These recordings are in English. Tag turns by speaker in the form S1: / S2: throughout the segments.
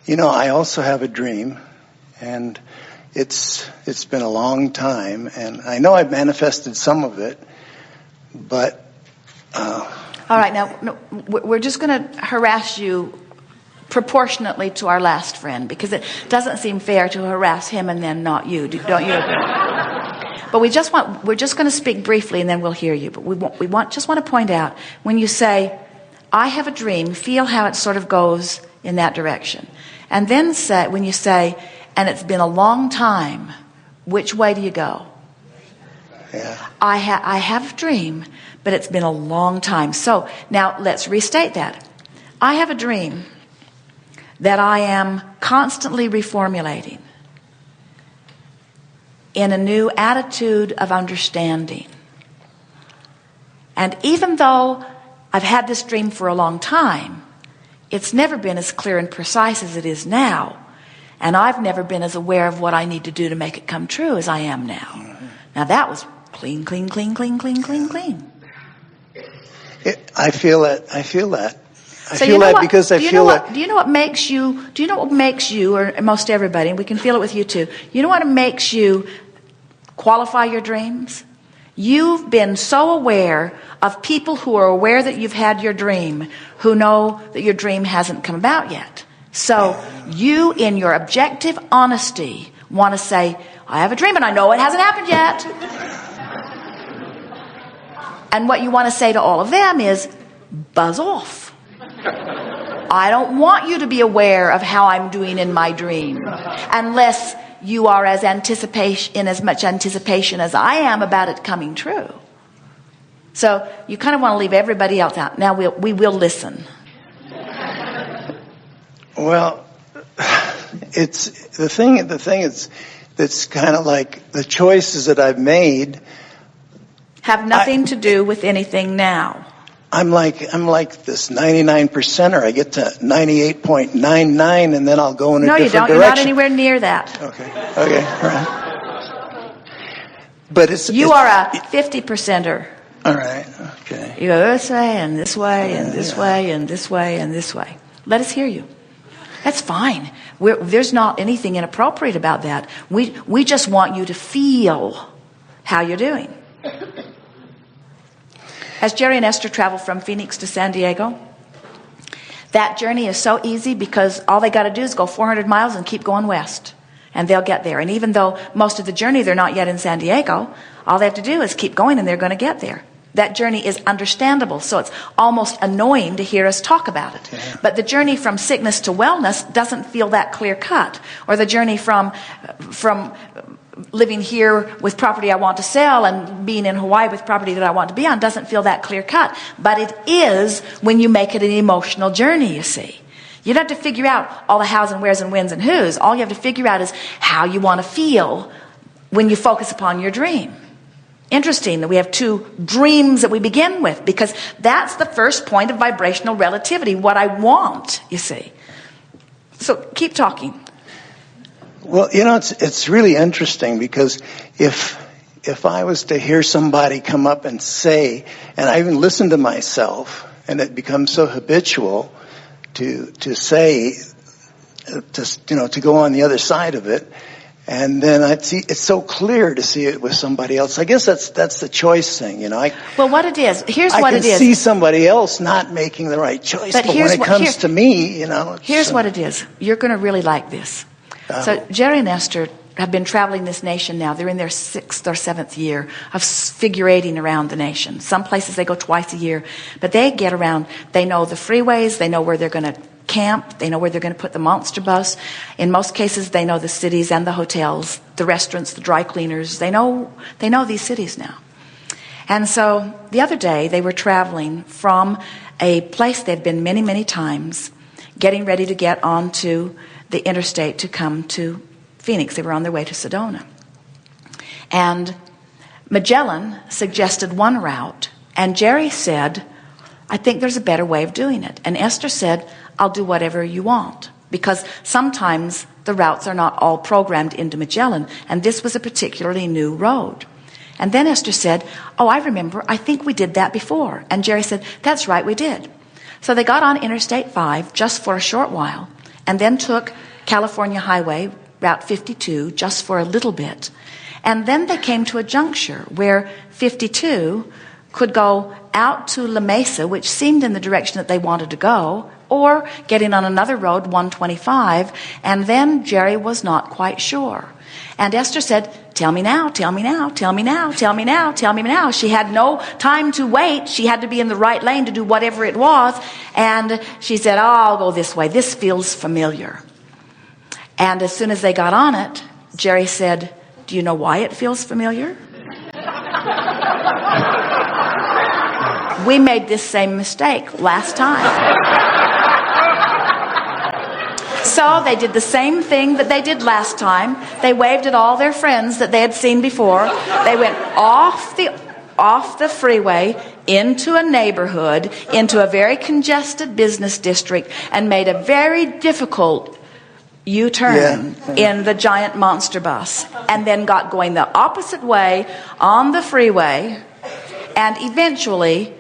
S1: I also have a dream, and it's been a long time, and I know I've manifested some of it, but...
S2: All right, now, we're just going to harass you proportionately to our last friend, because it doesn't seem fair to harass him and then not you, don't you agree? But we're just going to speak briefly, and then we'll hear you. But we just want to point out, when you say, I have a dream, feel how it sort of goes in that direction. And then when you say, and it's been a long time, which way do you go?
S1: Yeah.
S2: I have a dream, but it's been a long time. So now let's restate that. I have a dream that I am constantly reformulating in a new attitude of understanding. And even though I've had this dream for a long time, it's never been as clear and precise as it is now. And I've never been as aware of what I need to do to make it come true as I am now. Mm-hmm. Now that was clean.
S1: I feel that. I feel that because I feel that.
S2: Do you know what makes you, or most everybody, and we can feel it with you too, you know what makes you qualify your dreams? You've been so aware of people who are aware that you've had your dream, who know that your dream hasn't come about yet. So you, in your objective honesty, want to say, I have a dream and I know it hasn't happened yet. And what you want to say to all of them is, buzz off. I don't want you to be aware of how I'm doing in my dream, unless you are in as much anticipation as I am about it coming true. So you kind of want to leave everybody else out. Now we will listen.
S1: Well, it's the thing is, that's kind of like the choices that I've made
S2: have nothing to do with anything now.
S1: I'm like this 99%er. I get to 98.99, and then I'll go in a different direction.
S2: No, you don't. You're not anywhere near that.
S1: Okay, all right. But
S2: you are a 50%er.
S1: All right, okay.
S2: You go this way and this way and this way and this way and this way. Let us hear you. That's fine. There's not anything inappropriate about that. We just want you to feel how you're doing. As Jerry and Esther travel from Phoenix to San Diego, that journey is so easy because all they got to do is go 400 miles and keep going west, and they'll get there. And even though most of the journey they're not yet in San Diego, all they have to do is keep going and they're going to get there. That journey is understandable, so it's almost annoying to hear us talk about it. Yeah. But the journey from sickness to wellness doesn't feel that clear cut. Or the journey from living here with property I want to sell and being in Hawaii with property that I want to be on doesn't feel that clear cut. But it is when you make it an emotional journey, you see. You don't have to figure out all the hows and wheres and whens and whos. All you have to figure out is how you want to feel when you focus upon your dream. Interesting that we have two dreams that we begin with, because that's the first point of vibrational relativity, what I want, you see. So keep talking.
S1: Well, it's really interesting, because if I was to hear somebody come up and say, and I even listen to myself, and it becomes so habitual to say, to go on the other side of it, and then I see it's so clear to see it with somebody else. I guess that's the choice thing,
S2: Well, what it is, here's what it is.
S1: I can see somebody else not making the right choice, but when it comes to me,
S2: Here's what it is. You're going to really like this. So Jerry and Esther have been traveling this nation now. They're in their 6th or 7th year of figurating around the nation. Some places they go twice a year, but they get around. They know the freeways. They know where they're going to camp. They know where they're going to put the monster bus. In most cases, they know the cities and the hotels, the restaurants, the dry cleaners. They know these cities now. And so the other day, they were traveling from a place they've been many, many times, getting ready to get onto the interstate to come to Phoenix. They were on their way to Sedona. And Magellan suggested one route, and Jerry said, I think there's a better way of doing it. And Esther said, I'll do whatever you want, because sometimes the routes are not all programmed into Magellan, and this was a particularly new road. And then Esther said, oh, I remember, I think we did that before. And Jerry said, that's right, we did. So they got on Interstate 5 just for a short while, and then took California Highway, Route 52, just for a little bit. And then they came to a juncture where 52 could go out to La Mesa, which seemed in the direction that they wanted to go, or getting on another road, 125, and then Jerry was not quite sure. And Esther said, tell me now, tell me now, tell me now, tell me now, tell me now. She had no time to wait. She had to be in the right lane to do whatever it was. And she said, oh, I'll go this way. This feels familiar. And as soon as they got on it, Jerry said, do you know why it feels familiar? We made this same mistake last time. So they did the same thing that they did last time. They waved at all their friends that they had seen before. They went off the freeway into a neighborhood, into a very congested business district, and made a very difficult U-turn in the giant monster bus, and then got going the opposite way on the freeway, and eventually,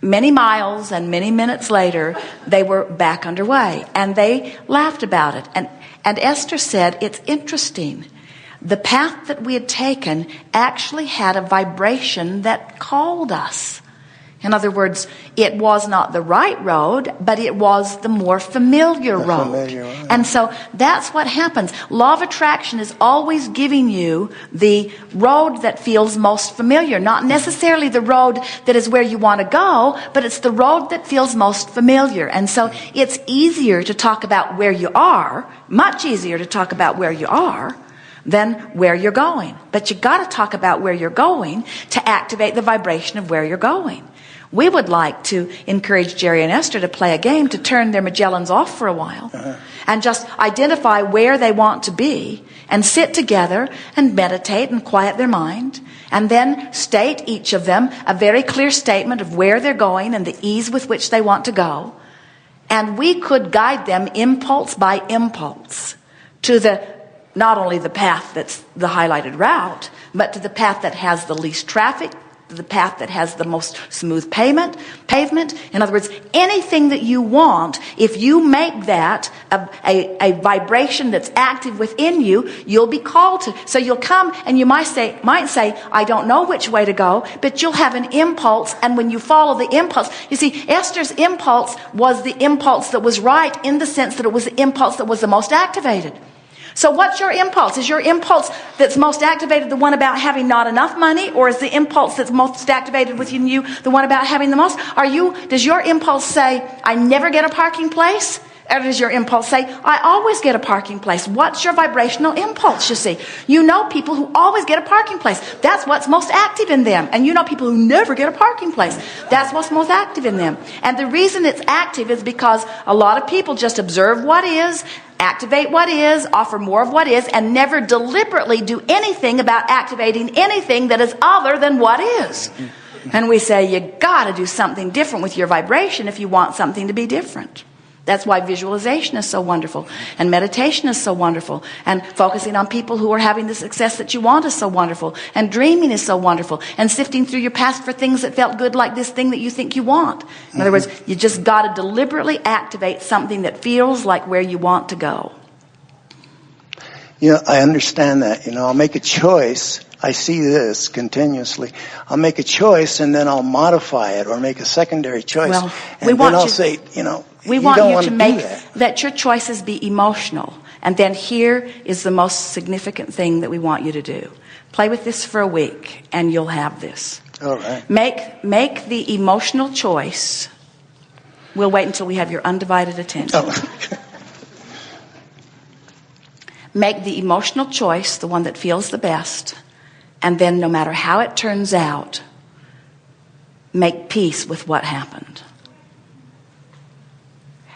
S2: many miles and many minutes later, they were back underway, and they laughed about it. And Esther said, it's interesting. The path that we had taken actually had a vibration that called us. In other words, it was not the right road, but it was the more familiar road. And so that's what happens. Law of attraction is always giving you the road that feels most familiar. Not necessarily the road that is where you want to go, but it's the road that feels most familiar. And so it's easier to talk about where you are, much easier to talk about where you are than where you're going. But you got to talk about where you're going to activate the vibration of where you're going. We would like to encourage Jerry and Esther to play a game to turn their Magellans off for a while and just identify where they want to be and sit together and meditate and quiet their mind, and then state, each of them, a very clear statement of where they're going and the ease with which they want to go. And we could guide them impulse by impulse to not only the path that's the highlighted route, but to the path that has the least traffic, the path that has the most smooth pavement. In other words, anything that you want, if you make that a vibration that's active within you, you'll be called to. So you'll come and you might say, I don't know which way to go, but you'll have an impulse, and when you follow the impulse, you see, Esther's impulse was the impulse that was right, in the sense that it was the impulse that was the most activated. So what's your impulse? Is your impulse that's most activated the one about having not enough money, or is the impulse that's most activated within you the one about having the most? Does your impulse say, I never get a parking place? Or does your impulse say, I always get a parking place? What's your vibrational impulse, you see? You know people who always get a parking place. That's what's most active in them. And you know people who never get a parking place. That's what's most active in them. And the reason it's active is because a lot of people just observe what is, activate what is, offer more of what is, and never deliberately do anything about activating anything that is other than what is. And we say, you got to do something different with your vibration if you want something to be different. That's why visualization is so wonderful, and meditation is so wonderful, and focusing on people who are having the success that you want is so wonderful, and dreaming is so wonderful, and sifting through your past for things that felt good, like this thing that you think you want. In other words, you just got to deliberately activate something that feels like where you want to go.
S1: I understand that. I'll make a choice. I see this continuously. I'll make a choice, and then I'll modify it or make a secondary choice.
S2: Well,
S1: and then I'll say,
S2: we want you to make that your choices be emotional. And then here is the most significant thing that we want you to do. Play with this for a week, and you'll have this.
S1: All right.
S2: Make the emotional choice. We'll wait until we have your undivided attention.
S1: Oh.
S2: Make the emotional choice the one that feels the best. And then no matter how it turns out, make peace with what happened.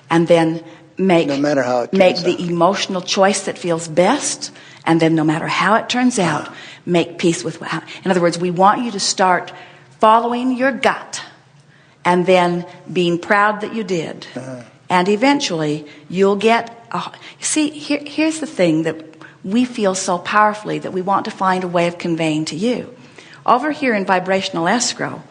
S2: And then make the emotional choice that feels best. And then no matter how it turns out, make peace with what happened. In other words, we want you to start following your gut and then being proud that you did. And eventually you'll get... here's the thing that we feel so powerfully that we want to find a way of conveying to you. Over here in vibrational escrow,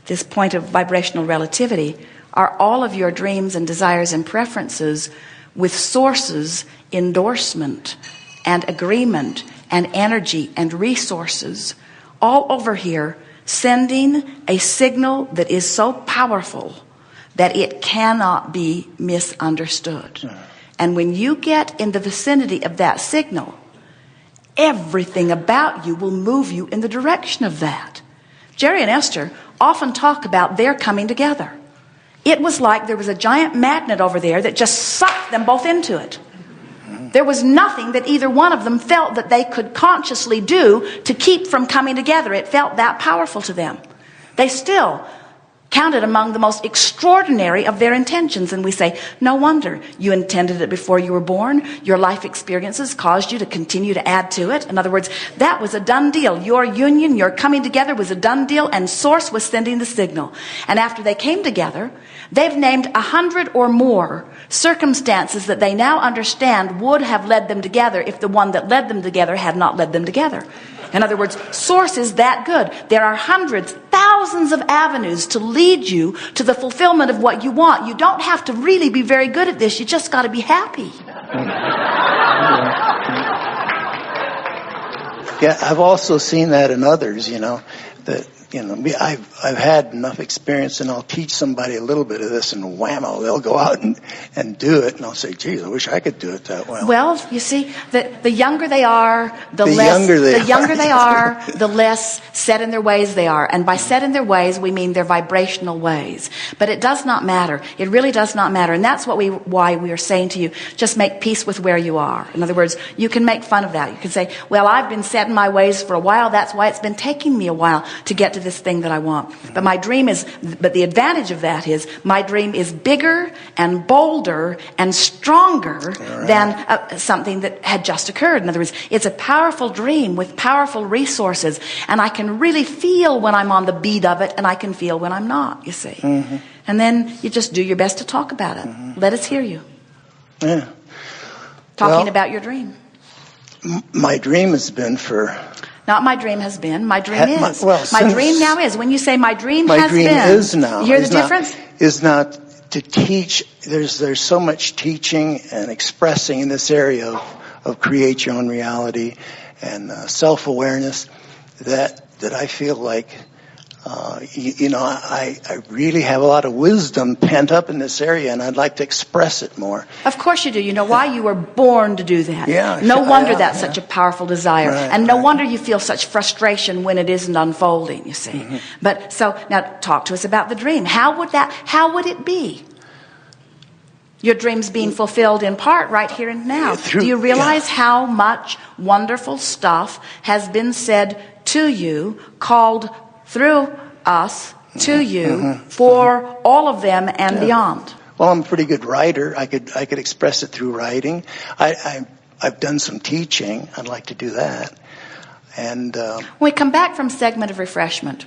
S2: this point of vibrational relativity, are all of your dreams and desires and preferences with Source's endorsement and agreement and energy and resources all over here, sending a signal that is so powerful that it cannot be misunderstood. And when you get in the vicinity of that signal, everything about you will move you in the direction of that. Jerry and Esther often talk about their coming together. It was like there was a giant magnet over there that just sucked them both into it. There was nothing that either one of them felt that they could consciously do to keep from coming together. It felt that powerful to them. They still counted among the most extraordinary of their intentions. And we say, no wonder you intended it before you were born. Your life experiences caused you to continue to add to it. In other words, that was a done deal. Your union, your coming together was a done deal, and Source was sending the signal. And after they came together, they've named 100 or more circumstances that they now understand would have led them together if the one that led them together had not led them together. In other words, Source is that good. There are hundreds, thousands of avenues to lead you to the fulfillment of what you want. You don't have to really be very good at this. You just got to be happy.
S1: Yeah, I've also seen that in others, that, I've had enough experience, and I'll teach somebody a little bit of this, and whammo, they'll go out and do it, and I'll say, geez, I wish I could do it that well.
S2: Well, you see, the younger they are, the less set in their ways they are. And by set in their ways, we mean their vibrational ways. But it does not matter. It really does not matter. And that's why we are saying to you, just make peace with where you are. In other words, you can make fun of that. You can say, well, I've been set in my ways for a while. That's why it's been taking me a while to get to this thing that I want. But the advantage of that is my dream is bigger and bolder and stronger than something that had just occurred. In other words, it's a powerful dream with powerful resources, and I can really feel when I'm on the beat of it, and I can feel when I'm not, you see. Mm-hmm. And then you just do your best to talk about it. Mm-hmm. Let us hear you.
S1: Yeah.
S2: Talking about your dream.
S1: My dream has been for...
S2: Not my dream has been. My dream is.
S1: My
S2: dream now is. When you say my dream
S1: has
S2: been.
S1: My dream is now.
S2: You hear the difference?
S1: Is not to teach. There's so much teaching and expressing in this area of create your own reality and self-awareness that I feel like, I really have a lot of wisdom pent up in this area, and I'd like to express it more.
S2: Of course you do. You know why? You were born to do that.
S1: Yeah,
S2: no wonder that's such a powerful desire. Right, and no wonder you feel such frustration when it isn't unfolding, you see. Mm-hmm. But so now talk to us about the dream. How would it be? Your dream's being fulfilled in part right here and now. Do you realize how much wonderful stuff has been said to you, called through us to you for all of them and beyond?
S1: Well, I'm a pretty good writer. I could express it through writing. I've done some teaching. I'd like to do that. And when
S2: we come back from segment of refreshment,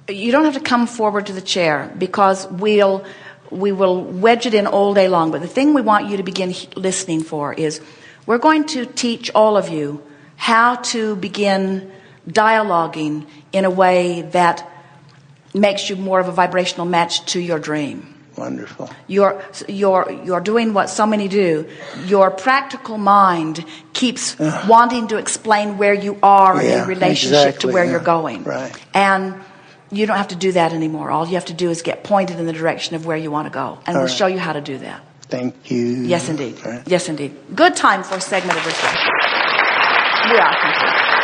S2: you don't have to come forward to the chair, because we will wedge it in all day long. But the thing we want you to begin listening for is we're going to teach all of you how to begin dialoguing in a way that makes you more of a vibrational match to your dream.
S1: Wonderful.
S2: You're doing what so many do. Your practical mind keeps wanting to explain where you are in relationship to where you're going.
S1: Right.
S2: And you don't have to do that anymore. All you have to do is get pointed in the direction of where you want to go. And we'll show you how to do that.
S1: Thank you.
S2: Yes, indeed. Right. Yes, indeed. Good time for a segment of refreshment. We are complete.